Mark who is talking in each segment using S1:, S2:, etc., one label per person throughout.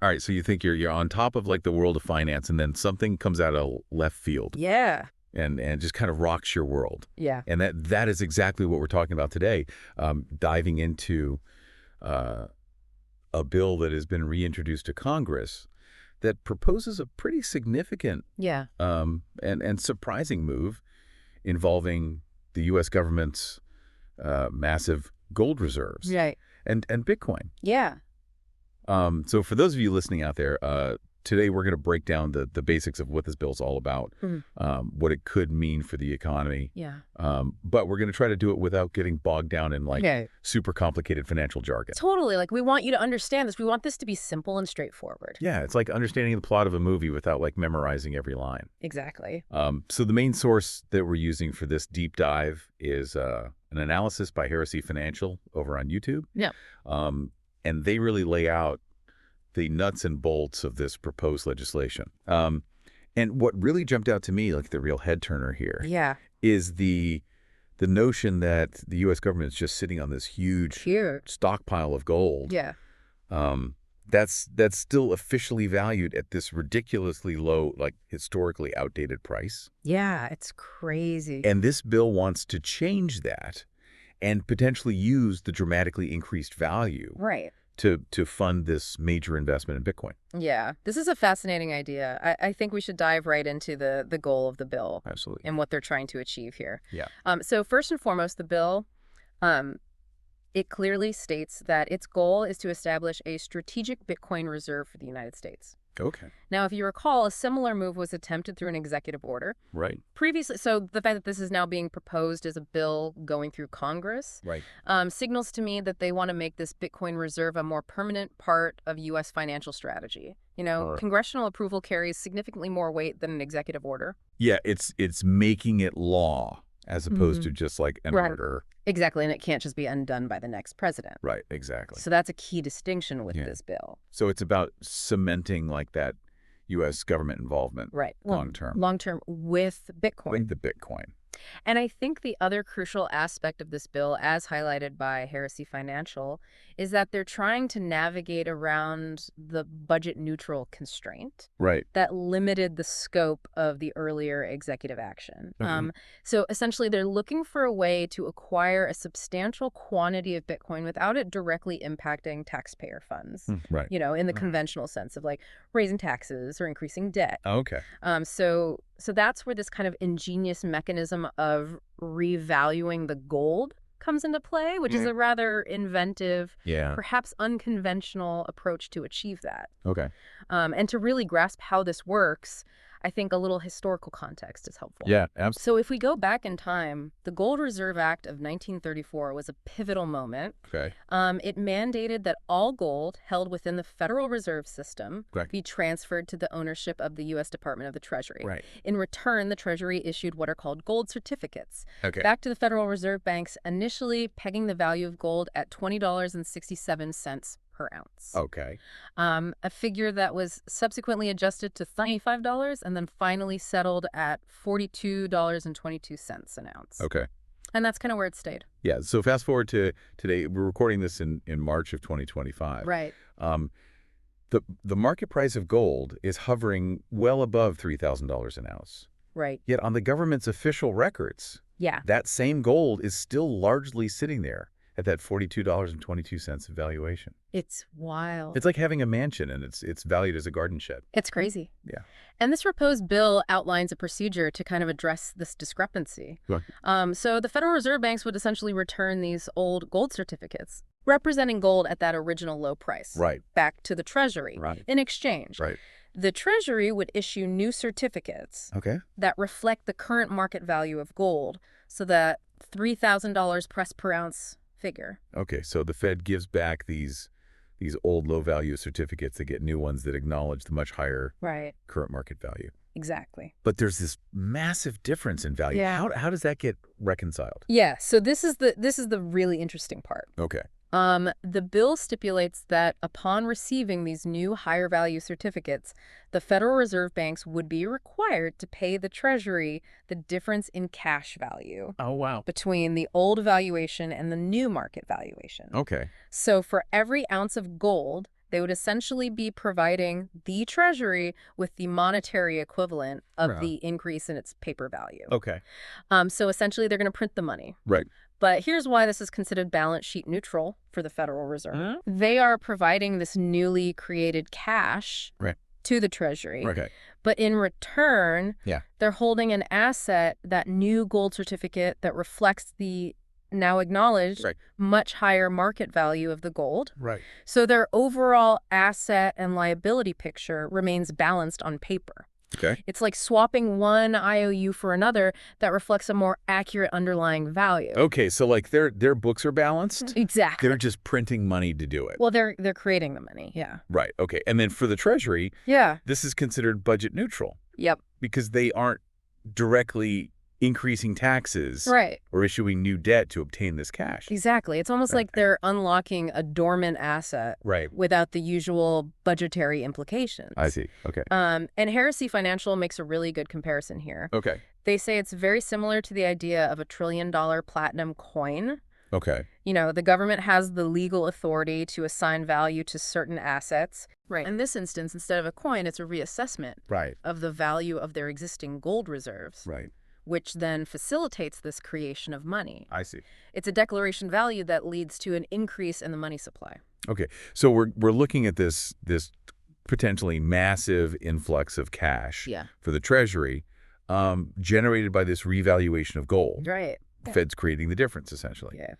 S1: All right, so you think you're on top of like the world of finance, and then something comes out of left field
S2: Yeah.
S1: and just kind of rocks your world.
S2: Yeah.
S1: And that is exactly what we're talking about today, diving into uh, a bill that has been reintroduced to Congress that proposes a pretty significant
S2: Yeah.
S1: and surprising move involving the U.S. government's massive gold reserves
S2: Right.
S1: and Bitcoin.
S2: Yeah.
S1: So for those of you listening out there, today we're going to break down the basics of what this bill is all about,
S2: Mhm.
S1: what it could mean for the economy.
S2: Yeah.
S1: But we're going to try to do it without getting bogged down in like
S2: Okay.
S1: super complicated financial jargon.
S2: Totally. Like, we want you to understand this. We want this to be simple and straightforward.
S1: Yeah, it's like understanding the plot of a movie without like memorizing every line.
S2: Exactly.
S1: So the main source that we're using for this deep dive is an analysis by Heresy Financial over on YouTube.
S2: Yeah.
S1: And they really lay out the nuts and bolts of this proposed legislation. And what really jumped out to me, like the real head turner here,
S2: Yeah.
S1: is the notion that the U.S. government is just sitting on this huge
S2: Here.
S1: stockpile of gold.
S2: Yeah.
S1: That's still officially valued at this ridiculously low, like historically outdated price.
S2: Yeah. It's crazy.
S1: And this bill wants to change that and potentially use the dramatically increased value
S2: Right.
S1: to fund this major investment in Bitcoin.
S2: Yeah. This is a fascinating idea. I think we should dive right into the goal of the bill
S1: Absolutely.
S2: and what they're trying to achieve here.
S1: Yeah.
S2: So first and foremost, the bill, it clearly states that its goal is to establish a strategic Bitcoin reserve for the United States.
S1: Okay.
S2: Now, if you recall, a similar move was attempted through an executive order
S1: Right.
S2: previously. So the fact that this is now being proposed as a bill going through Congress
S1: Right.
S2: signals to me that they want to make this Bitcoin reserve a more permanent part of U.S. financial strategy. You know,
S1: Sure.
S2: congressional approval carries significantly more weight than an executive order.
S1: Yeah, it's making it law as opposed to just like an
S2: Right.
S1: order.
S2: Exactly, and it can't just be undone by the next president.
S1: Right, exactly.
S2: So that's a key distinction with
S1: Yeah.
S2: this bill.
S1: So it's about cementing like that U.S. government involvement
S2: Right.
S1: long term
S2: Long term with Bitcoin.
S1: with the Bitcoin.
S2: And I think the other crucial aspect of this bill, as highlighted by Heresy Financial, is that they're trying to navigate around the budget-neutral constraint
S1: Right.
S2: that limited the scope of the earlier executive action.
S1: Mhm.
S2: So essentially, they're looking for a way to acquire a substantial quantity of Bitcoin without it directly impacting taxpayer funds,
S1: Right.
S2: you know, in the conventional sense of like raising taxes or increasing debt.
S1: Okay.
S2: So that's where this kind of ingenious mechanism of revaluing the gold comes into play, which is a rather inventive,
S1: Yeah.
S2: perhaps unconventional approach to achieve that.
S1: Okay.
S2: And to really grasp how this works, I think a little historical context is helpful.
S1: Yeah, absolutely.
S2: So if we go back in time, the Gold Reserve Act of 1934 was a pivotal moment.
S1: Okay.
S2: It mandated that all gold held within the Federal Reserve System
S1: Correct.
S2: be transferred to the ownership of the U.S. Department of the Treasury.
S1: Right.
S2: In return, the Treasury issued what are called gold certificates
S1: Okay.
S2: back to the Federal Reserve Banks, initially pegging the value of gold at $20.67 per ounce.
S1: Okay.
S2: A figure that was subsequently adjusted to $35 and then finally settled at $42.22 an ounce.
S1: Okay.
S2: And that's kind of where it stayed.
S1: Yeah. So fast forward to today. We're recording this in March of 2025.
S2: Right.
S1: The market price of gold is hovering well above $3,000 an ounce.
S2: Right.
S1: Yet on the government's official records,
S2: Yeah.
S1: that same gold is still largely sitting there at that $42.22 valuation.
S2: It's wild.
S1: It's like having a mansion and it's valued as a garden shed.
S2: It's crazy.
S1: Yeah.
S2: And this proposed bill outlines a procedure to kind of address this discrepancy.
S1: Right.
S2: So the Federal Reserve Banks would essentially return these old gold certificates, representing gold at that original low price,
S1: Right.
S2: back to the Treasury
S1: Right.
S2: in exchange.
S1: Right.
S2: The Treasury would issue new certificates
S1: Okay.
S2: that reflect the current market value of gold, so that $3,000 press per ounce figure.
S1: Okay. So the Fed gives back these old low value certificates that get new ones that acknowledge the much higher
S2: Right.
S1: current market value.
S2: Exactly.
S1: But there's this massive difference in value.
S2: Yeah.
S1: How does that get reconciled?
S2: Yeah. So this is the really interesting part.
S1: Okay.
S2: The bill stipulates that upon receiving these new higher value certificates, the Federal Reserve Banks would be required to pay the Treasury the difference in cash value
S1: Oh, wow.
S2: between the old valuation and the new market valuation.
S1: Okay.
S2: So for every ounce of gold They would essentially be providing the Treasury with the monetary equivalent of
S1: Yeah.
S2: the increase in its paper value.
S1: Okay.
S2: So essentially, they're going to print the money.
S1: Right.
S2: But here's why this is considered balance sheet neutral for the Federal Reserve.
S1: Huh?
S2: They are providing this newly created cash
S1: Right.
S2: to the Treasury.
S1: Okay.
S2: But in return,
S1: Yeah.
S2: they're holding an asset, that new gold certificate that reflects the now acknowledged
S1: Right.
S2: much higher market value of the gold.
S1: Right.
S2: So their overall asset and liability picture remains balanced on paper.
S1: Okay.
S2: It's like swapping one IOU for another that reflects a more accurate underlying value.
S1: Okay, so like their books are balanced.
S2: Exactly.
S1: They're just printing money to do it.
S2: Well, they're creating the money, yeah.
S1: Right. Okay. And then for the Treasury,
S2: Yeah.
S1: this is considered budget neutral
S2: Yep.
S1: because they aren't directly increasing taxes
S2: Right.
S1: or issuing new debt to obtain this cash.
S2: Exactly. It's almost like
S1: Okay.
S2: they're unlocking a dormant asset
S1: Right.
S2: without the usual budgetary implications.
S1: I see. Okay.
S2: And Heresy Financial makes a really good comparison here.
S1: Okay.
S2: They say it's very similar to the idea of a $1 trillion platinum coin.
S1: Okay.
S2: You know, the government has the legal authority to assign value to certain assets. Right. In this instance, instead of a coin, it's a reassessment
S1: Right.
S2: of the value of their existing gold reserves,
S1: Right.
S2: which then facilitates this creation of money.
S1: I see.
S2: It's a declaration value that leads to an increase in the money supply.
S1: Okay. So we're looking at this potentially massive influx of cash
S2: Yeah.
S1: for the Treasury generated by this revaluation of gold.
S2: Right.
S1: Fed's creating the difference, essentially.
S2: Yeah.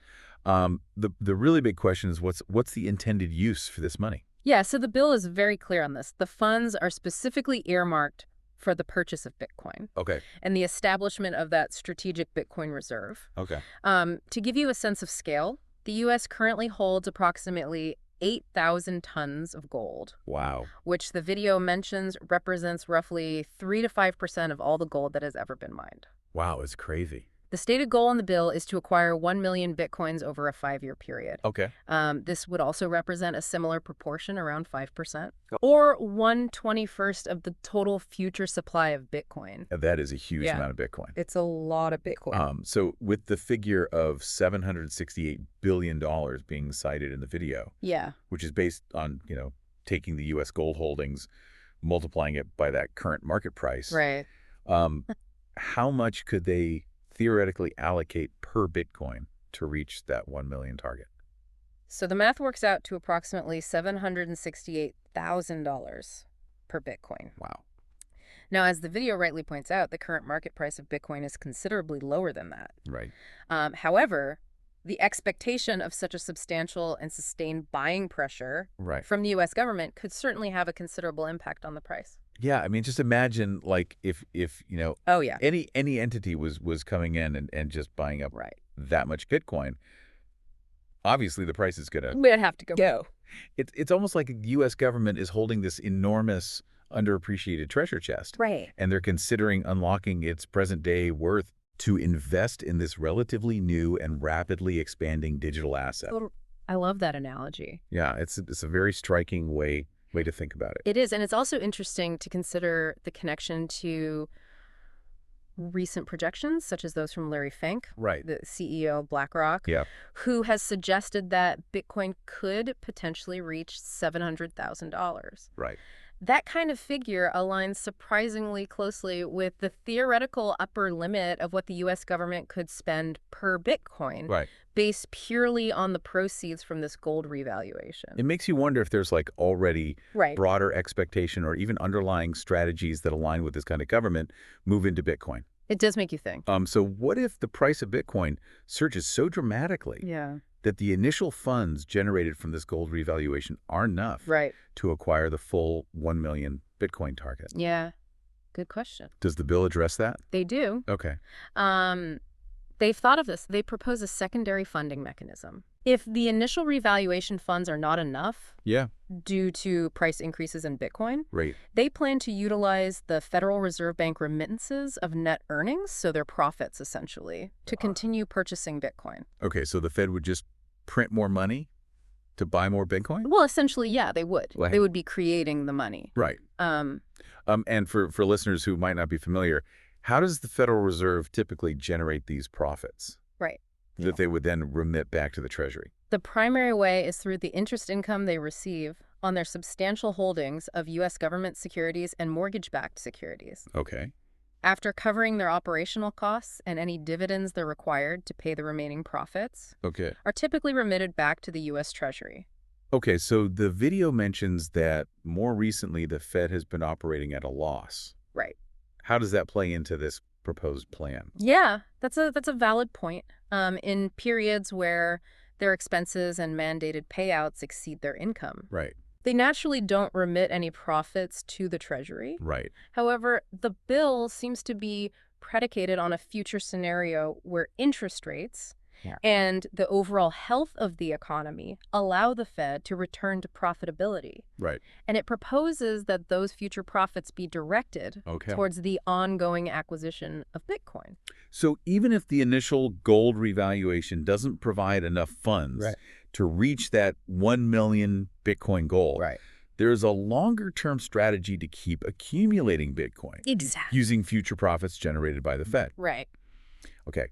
S1: The really big question is what's the intended use for this money?
S2: Yeah, so the bill is very clear on this. The funds are specifically earmarked for the purchase of Bitcoin
S1: Okay.
S2: and the establishment of that strategic Bitcoin reserve.
S1: Okay.
S2: To give you a sense of scale, the U.S. currently holds approximately 8,000 tons of gold,
S1: Wow.
S2: which the video mentions represents roughly 3 to 5% of all the gold that has ever been mined.
S1: Wow, it's crazy.
S2: The stated goal in the bill is to acquire 1 million Bitcoins over a 5-year period.
S1: Okay.
S2: This would also represent a similar proportion, around 5%, or 1/21st of the total future supply of Bitcoin.
S1: That is a huge
S2: Yeah.
S1: amount of Bitcoin.
S2: It's a lot of Bitcoin.
S1: So with the figure of $768 billion being cited in the video,
S2: Yeah.
S1: which is based on, taking the U.S. gold holdings, multiplying it by that current market price,
S2: Right.
S1: how much could they theoretically allocate per Bitcoin to reach that 1 million target?
S2: So the math works out to approximately $768,000 per Bitcoin.
S1: Wow.
S2: Now, as the video rightly points out, the current market price of Bitcoin is considerably lower than that.
S1: Right.
S2: However, the expectation of such a substantial and sustained buying pressure
S1: Right.
S2: from the U.S. government could certainly have a considerable impact on the price.
S1: Yeah, I mean, just imagine like if
S2: Oh, yeah.
S1: any entity was coming in and just buying up
S2: Right.
S1: that much Bitcoin, obviously the price is gonna.
S2: We'd have to go.
S1: It's almost like the U.S. government is holding this enormous underappreciated treasure chest,
S2: Right.
S1: and they're considering unlocking its present day worth to invest in this relatively new and rapidly expanding digital asset.
S2: I love that analogy.
S1: Yeah, it's a very striking way to think about it.
S2: It is, and it's also interesting to consider the connection to recent projections, such as those from Larry Fink,
S1: Right.
S2: the CEO of BlackRock,
S1: Yeah.
S2: who has suggested that Bitcoin could potentially reach $700,000.
S1: Right.
S2: That kind of figure aligns surprisingly closely with the theoretical upper limit of what the U.S. government could spend per Bitcoin,
S1: Right.
S2: based purely on the proceeds from this gold revaluation.
S1: It makes you wonder if there's like already
S2: Right.
S1: broader expectation or even underlying strategies that align with this kind of government move into Bitcoin.
S2: It does make you think.
S1: So what if the price of Bitcoin surges so dramatically
S2: Yeah.
S1: that the initial funds generated from this gold revaluation aren't enough
S2: Right.
S1: to acquire the full 1 million Bitcoin target?
S2: Yeah. Good question.
S1: Does the bill address that?
S2: They do.
S1: Okay.
S2: They've thought of this. They propose a secondary funding mechanism. If the initial revaluation funds are not enough
S1: Yeah.
S2: due to price increases in Bitcoin,
S1: Right.
S2: they plan to utilize the Federal Reserve Bank remittances of net earnings, so their profits essentially, to continue purchasing Bitcoin.
S1: Okay, so the Fed would just print more money to buy more Bitcoin?
S2: Well, essentially, yeah, they would.
S1: Right.
S2: They would be creating the money.
S1: Right.
S2: Um,
S1: And for listeners who might not be familiar, how does the Federal Reserve typically generate these profits
S2: right.
S1: that they would then remit back to the Treasury?
S2: The primary way is through the interest income they receive on their substantial holdings of U.S. government securities and mortgage-backed securities.
S1: Okay.
S2: After covering their operational costs and any dividends they're required to pay the remaining profits,
S1: Okay.
S2: are typically remitted back to the U.S. Treasury.
S1: Okay, so the video mentions that more recently the Fed has been operating at a loss.
S2: Right.
S1: How does that play into this proposed plan?
S2: Yeah, that's a valid point. In periods where their expenses and mandated payouts exceed their income,
S1: Right.
S2: they naturally don't remit any profits to the Treasury.
S1: Right.
S2: However, the bill seems to be predicated on a future scenario where interest rates and the overall health of the economy allow the Fed to return to profitability.
S1: Right.
S2: And it proposes that those future profits be directed
S1: Okay.
S2: towards the ongoing acquisition of Bitcoin.
S1: So even if the initial gold revaluation doesn't provide enough funds to reach that 1 million Bitcoin goal, there's a longer-term strategy to keep accumulating Bitcoin
S2: Exactly.
S1: using future profits generated by the Fed.
S2: Right.
S1: Okay.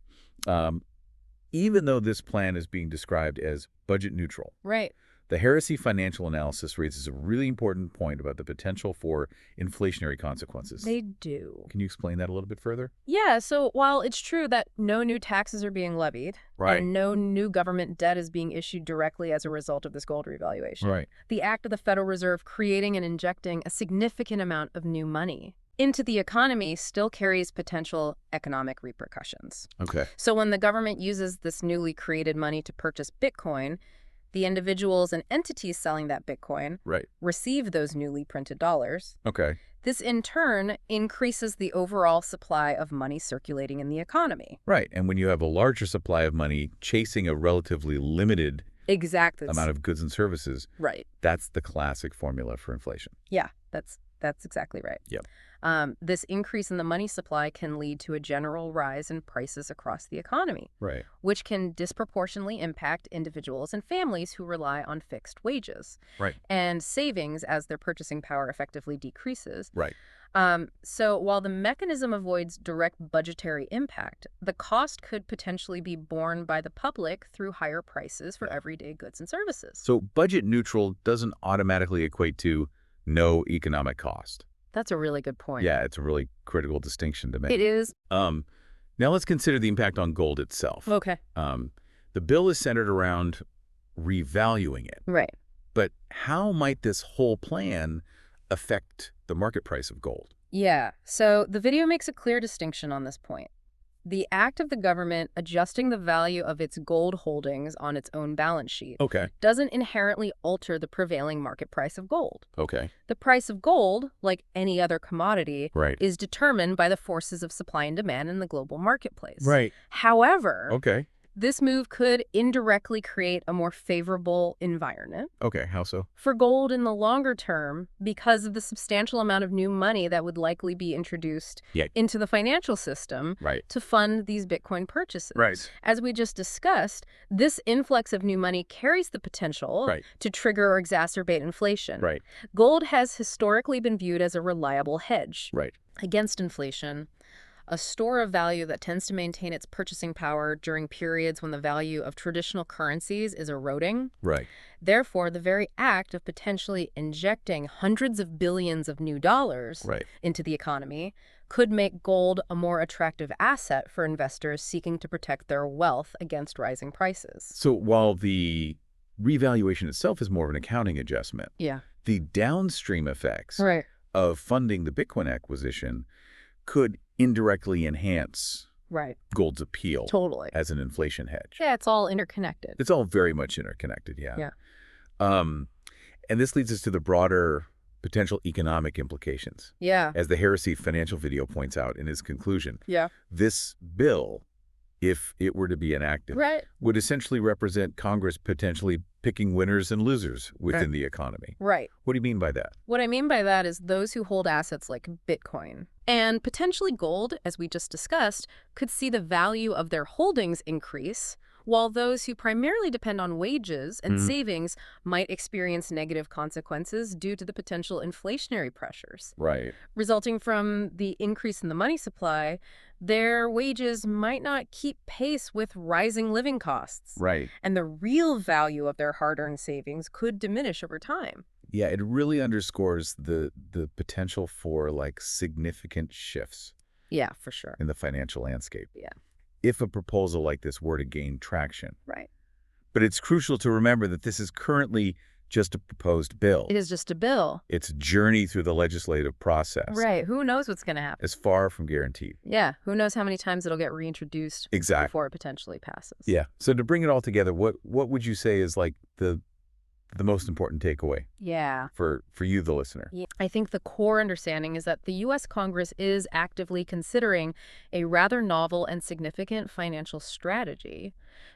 S1: Even though this plan is being described as budget neutral,
S2: Right.
S1: the Heresy financial analysis raises a really important point about the potential for inflationary consequences.
S2: They do.
S1: Can you explain that a little bit further?
S2: Yeah, so while it's true that no new taxes are being levied and no new government debt is being issued directly as a result of this gold revaluation, the act of the Federal Reserve creating and injecting a significant amount of new money into the economy still carries potential economic repercussions.
S1: Okay.
S2: So when the government uses this newly created money to purchase Bitcoin, the individuals and entities selling that Bitcoin receive those newly printed dollars.
S1: Okay.
S2: This, in turn, increases the overall supply of money circulating in the economy.
S1: Right. And when you have a larger supply of money chasing a relatively limited amount of goods and services, that's the classic formula for inflation.
S2: Yeah, that's exactly right.
S1: Yep.
S2: This increase in the money supply can lead to a general rise in prices across the economy, which can disproportionately impact individuals and families who rely on fixed wages and savings as their purchasing power effectively decreases. So while the mechanism avoids direct budgetary impact, the cost could potentially be borne by the public through higher prices for everyday goods and services.
S1: So budget neutral doesn't automatically equate to no economic cost.
S2: That's a really good point.
S1: Yeah, it's a really critical distinction to make.
S2: It is.
S1: Now let's consider the impact on gold itself.
S2: Okay.
S1: The bill is centered around revaluing it.
S2: Right.
S1: But how might this whole plan affect the market price of gold?
S2: Yeah, so the video makes a clear distinction on this point. The act of the government adjusting the value of its gold holdings on its own balance sheet doesn't inherently alter the prevailing market price of gold. The price of gold, like any other commodity, is determined by the forces of supply and demand in the global marketplace. However, this move could indirectly create a more favorable environment.
S1: How so?
S2: For gold in the longer term, because of the substantial amount of new money that would likely be introduced into the financial system to fund these Bitcoin purchases. As we just discussed, this influx of new money carries the potential to trigger or exacerbate inflation. Gold has historically been viewed as a reliable hedge against inflation, a store of value that tends to maintain its purchasing power during periods when the value of traditional currencies is eroding. Therefore, the very act of potentially injecting hundreds of billions of new dollars into the economy could make gold a more attractive asset for investors seeking to protect their wealth against rising prices.
S1: So while the revaluation itself is more of an accounting adjustment, the downstream effects of funding the Bitcoin acquisition could indirectly enhance gold's appeal as an inflation hedge.
S2: Yeah, it's all interconnected.
S1: It's all very much interconnected, and this leads us to the broader potential economic implications. As the Heresy financial video points out in his conclusion, this bill, if it were to be enacted, would essentially represent Congress potentially picking winners and losers within the economy. What do you mean by that?
S2: What I mean by that is those who hold assets like Bitcoin and potentially gold, as we just discussed, could see the value of their holdings increase, while those who primarily depend on wages and savings might experience negative consequences due to the potential inflationary pressures. Resulting from the increase in the money supply, their wages might not keep pace with rising living costs. And the real value of their hard-earned savings could diminish over time.
S1: Yeah, it really underscores the potential for like significant shifts.
S2: Yeah, for sure.
S1: In the financial landscape.
S2: Yeah.
S1: If a proposal like this were to gain traction.
S2: Right.
S1: But it's crucial to remember that this is currently just a proposed bill.
S2: It is just a bill.
S1: It's a journey through the legislative process.
S2: Right. Who knows what's going to happen?
S1: It's far from guaranteed.
S2: Yeah. Who knows how many times it'll get reintroduced before it potentially passes.
S1: Yeah. So to bring it all together, what would you say is like the most important takeaway for you, the listener?
S2: Yeah. I think the core understanding is that the U.S. Congress is actively considering a rather novel and significant financial strategy.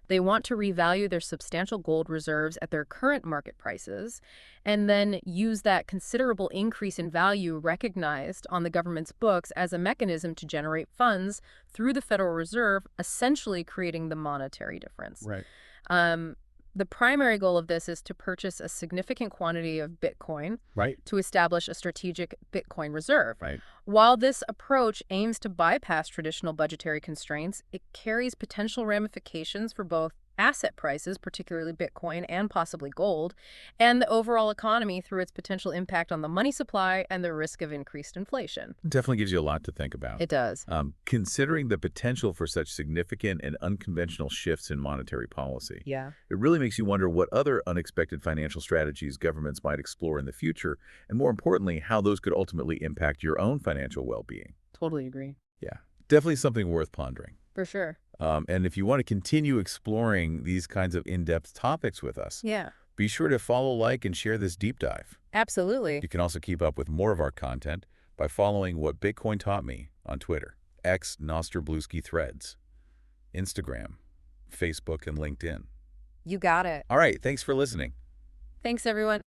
S2: They want to revalue their substantial gold reserves at their current market prices and then use that considerable increase in value recognized on the government's books as a mechanism to generate funds through the Federal Reserve, essentially creating the monetary difference.
S1: Right.
S2: The primary goal of this is to purchase a significant quantity of Bitcoin to establish a strategic Bitcoin reserve.
S1: Right.
S2: While this approach aims to bypass traditional budgetary constraints, it carries potential ramifications for both asset prices, particularly Bitcoin and possibly gold, and the overall economy through its potential impact on the money supply and the risk of increased inflation.
S1: It definitely gives you a lot to think about.
S2: It does.
S1: Considering the potential for such significant and unconventional shifts in monetary policy,
S2: it
S1: really makes you wonder what other unexpected financial strategies governments might explore in the future, and more importantly, how those could ultimately impact your own financial well-being.
S2: Totally agree.
S1: Yeah, definitely something worth pondering.
S2: For sure.
S1: And if you want to continue exploring these kinds of in-depth topics with us, be sure to follow, like, and share this deep dive.
S2: Absolutely.
S1: You can also keep up with more of our content by following What Bitcoin Taught Me on Twitter, X, Nosterbluesky Threads, Instagram, Facebook, and LinkedIn.
S2: You got it.
S1: All right, thanks for listening.
S2: Thanks, everyone.